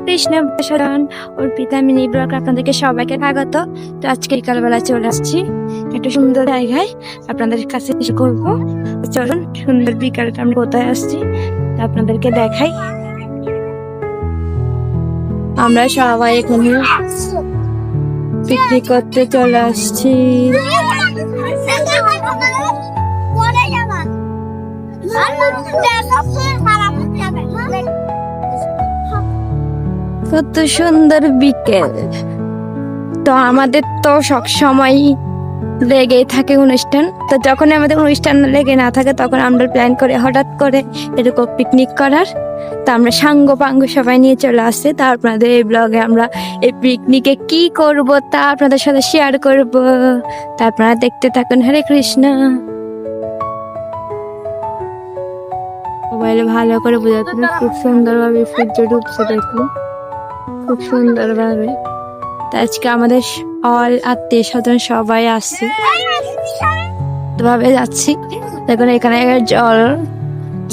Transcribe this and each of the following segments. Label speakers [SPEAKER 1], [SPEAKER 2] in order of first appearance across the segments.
[SPEAKER 1] কৃষ্ণ শরণ Arpita mini blog আপনাদেরকে সবাইকে স্বাগত। তো আজকে বিকালবেলা চলে আসছি একটু সুন্দর জায়গায় আপনাদের কাছে কিছু করবো। চলুন সুন্দর বিকালটা আমরা কোথায় আসছি আপনাদেরকে দেখাই। আমরা সবাই এখানে পিকনিক করতে চলে আসছি। কত সুন্দর বিকেল। তো আমাদের তো সব সময় লেগেই থাকে অনুষ্ঠান। তো যখন আমাদের অনুষ্ঠান লেগে না থাকে তখন আমরা প্ল্যান করে হঠাৎ করে এরকম পিকনিক করার। তো আমরা সাঙ্গ পাঙ্গ সবাই নিয়ে চলে আসছি। তা আপনাদের এই ব্লগে আমরা এই পিকনিকে কি করব তা আপনাদের সাথে শেয়ার করব। তা আপনারা দেখতে থাকুন। হরে কৃষ্ণ। মোবাইলে ভালো করে বোঝাতে খুব সুন্দরভাবে সূর্য ডুবছে, দেখুন খুব সুন্দরভাবে। তো আজকে আমাদের অল আত্মীয় স্বজন সবাই আসছে, ভাবে যাচ্ছি। দেখুন এখানে জল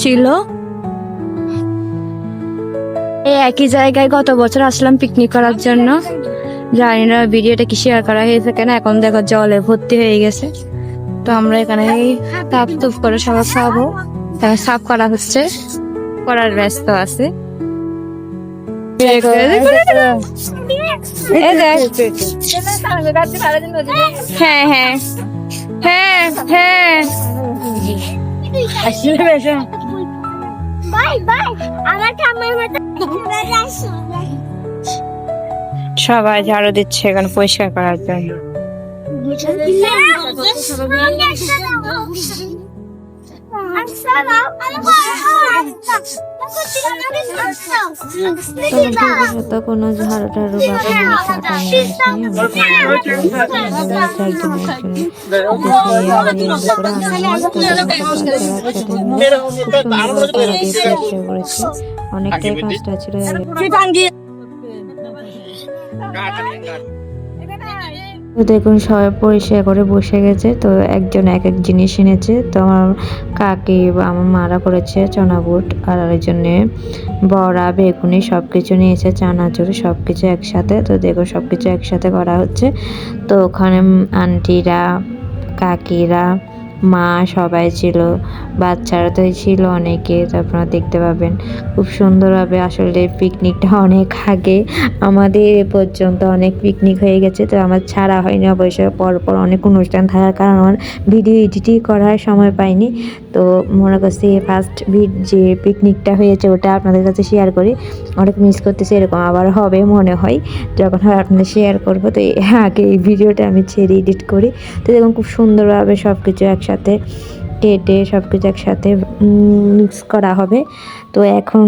[SPEAKER 1] ছিল। এই একই জায়গায় গত বছর আসলাম পিকনিক করার জন্য। জানি না ভিডিওটা কি শেয়ার করা হয়েছে কেন, এখন দেখো জলে ভর্তি হয়ে গেছে। তো আমরা এখানে তাপ তুপ করে সবাই খাবো, সাফ করা হচ্ছে, করার ব্যস্ত আছে। হ্যাঁ হ্যাঁ হ্যাঁ হ্যাঁ সবাই ঝাড়ু দিচ্ছে এখানে পরিষ্কার করার জন্য।
[SPEAKER 2] কোনো ঝাড়ু টাড়ু অনেকটাই কাজটা ছিল। দেখুন সবাই পরিষ্কার করে বসে গেছে। তো একজন এক এক জিনিস এনেছে। তো আমার কাকি বা আমার মারা করেছে চনা বুট, আর আরেকজনে বড়া বেগুনি সবকিছু নিয়েছে, চানাচুর সবকিছু একসাথে। তো দেখো সবকিছু একসাথে করা হচ্ছে। তো ওখানে আন্টিরা কাকিরা মা সবাই ছিল, বাচ্চারা তো ছিল অনেকে। তো আপনারা দেখতে পাবেন খুব সুন্দরভাবে। আসলে পিকনিকটা অনেক আগে আমাদের পর্যন্ত অনেক পিকনিক হয়ে গেছে। তো আমার ছাড়া হয়নি অবশ্য, পরপর অনেক অনুষ্ঠান থাকার কারণ আমার ভিডিও এডিটিং করার সময় পাইনি। তো মনে করছি ফার্স্ট যে পিকনিকটা হয়েছে ওটা আপনাদের কাছে শেয়ার করি। অনেক মিস করতেছি, এরকম আবার হবে মনে হয়, যখন হয় আপনাদের শেয়ার করবো। তো আগে এই ভিডিওটা আমি ছেড়ে এডিট করি। তো দেখুন খুব সুন্দরভাবে সব কিছু একসাথে কেটে সব কিছু একসাথে মিক্স করা হবে। তো এখন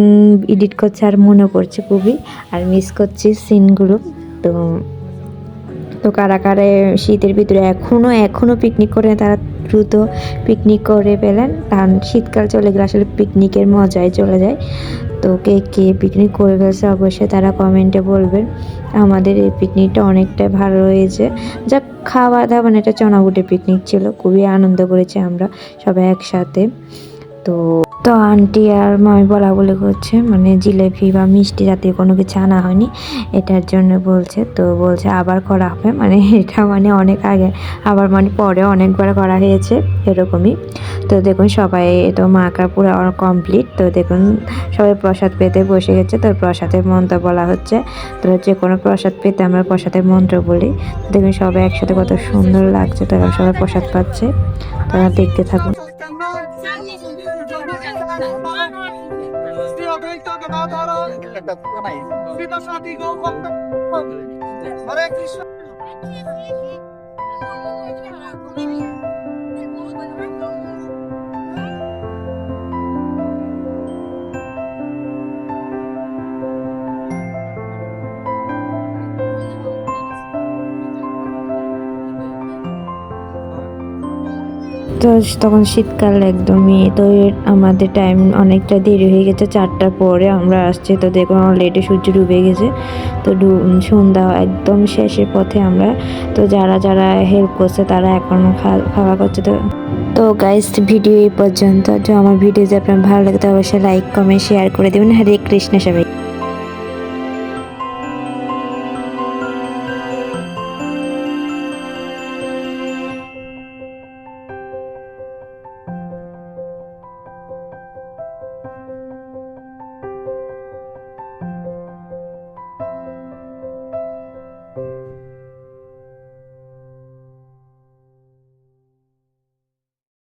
[SPEAKER 2] এডিট করছে আর মনে পড়ছে খুবই, আর মিস করছি সিনগুলো। তো তো কারা কারা শীতের ভিতরে এখনো পিকনিক করে, তারা দ্রুত পিকনিক করে পেলেন, কারণ শীতকাল চলে গেলে আসলে পিকনিকের মজায় চলে যায়। তো কে কে পিকনিক করে ফেলছে অবশ্যই তারা কমেন্টে বলবেন। আমাদের এই পিকনিকটা অনেকটাই ভালো হয়েছে। যা খাওয়া দাওয়া মানে একটা চনাবুটে পিকনিক ছিল, খুবই আনন্দ করেছি আমরা সবাই একসাথে। তো আন্টি আর মামি বলা করছে, মানে জিলেপি বা মিষ্টি জাতীয় কোনো কিছু আনা হয়নি এটার জন্য বলছে। তো বলছে আবার করা হবে, মানে এটা মানে অনেক আগে আবার মানে পরে অনেকবার করা হয়েছে এরকমই। তো দেখুন সবাই তো মাখা পুরো কমপ্লিট। তো দেখুন সবাই প্রসাদ পেতে বসে গেছে। তো প্রসাদের মন্ত্র বলা হচ্ছে। তো যে কোনো প্রসাদ পেতে আমরা প্রসাদের মন্ত্র বলি। দেখুন সবাই একসাথে কত সুন্দর লাগছে। তো সবাই প্রসাদ পাচ্ছে, তারা দেখতে থাকুন। হরে কৃষ্ণ। তো তখন শীতকাল একদমই। তো আমাদের টাইম অনেকটা দেরি হয়ে গেছে, 4টার পরে আমরা আসছি। তো দেখুন অলরেডি সূর্য ডুবে গেছে। তো সন্ধ্যা একদম শেষের পথে আমরা। তো যারা যারা হেল্প করছে তারা এখন খাওয়া করছে। তো গাইস ভিডিও এই পর্যন্ত। তো আমার ভিডিও যদি আপনার ভালো লাগে তো অবশ্যই লাইক কমেন্ট শেয়ার করে দেবেন। হরে কৃষ্ণ সবাই।